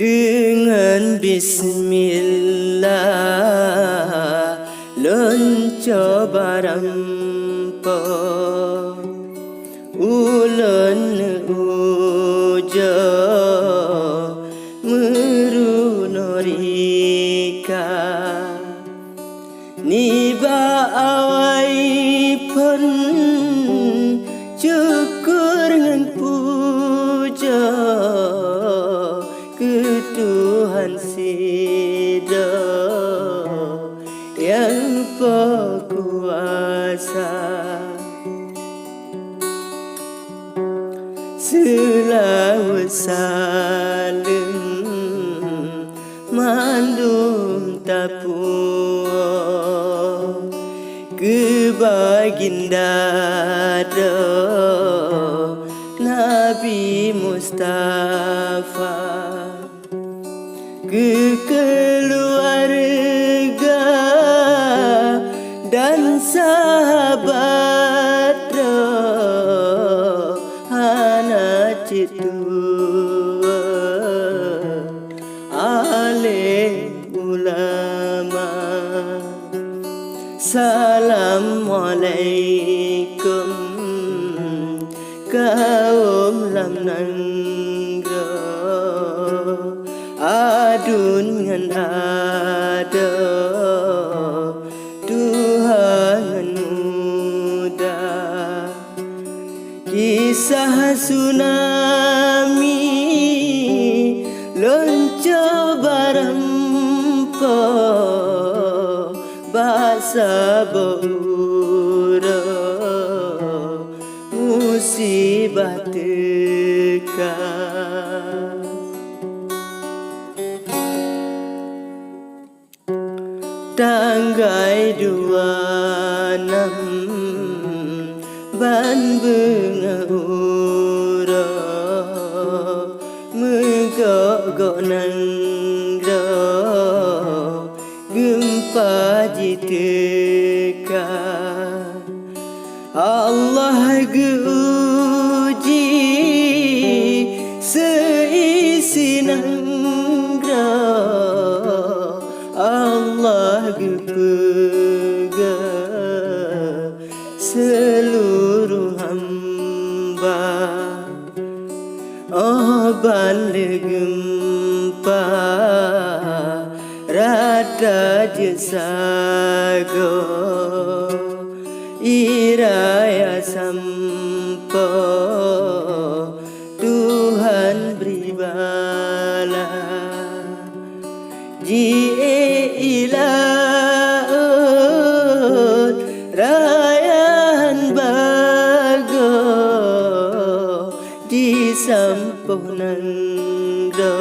Dengan bismillah loncoba rampo ulun ujo merunurika niba awai pun syukur ngan puja ke Tuhan Sida yang berkuasa. Selawat salam mandung tapuh ke baginda Nabi Mustafa, ke keluarga dan sahabat anak citua alim ulama. Assalamualaikum kaum lam nangro adun ngan ada Tuhan muda. Kisah tsunami lonco barampo basa bura musibah teka. Tanggai 26 ban bunga ura megok nangro gempa jiteka. Allah guji seisi nangro Allah gepega seluruh hamba. Oh balik gempa rata jesago iraya sampo Tuhan beri bala ilaut rayan bago di sampunan do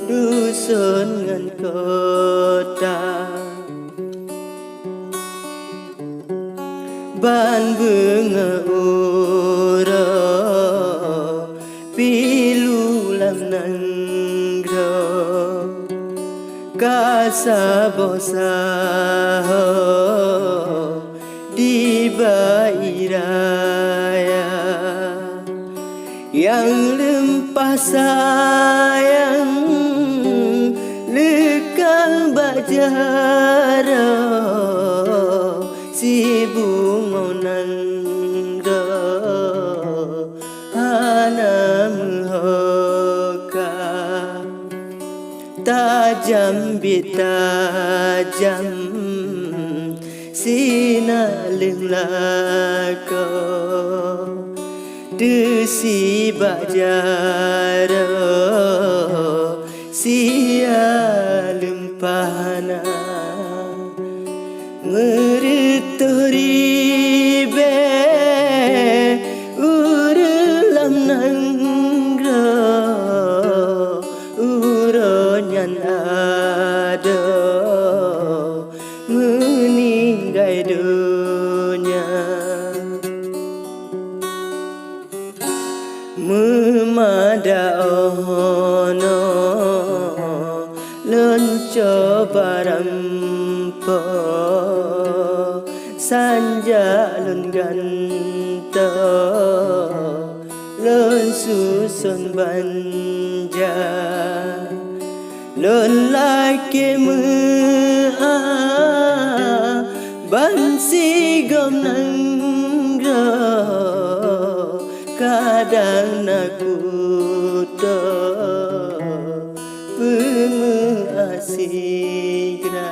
dusun ngan kota ban bunga ura pilu lam nangro kasa bosaho di bairaya yang lempah sayang lekang bajara si bungonan do hanam hoka tajam bitajam sinaleng lako desi bajara sia lempana merituribe urulam nangro uronyan ada meninggai dunia memada ono lonco barampo sanjalun ganta lon susun banja lon laki mua ban sigom nang ro kadang naku to pemu asigra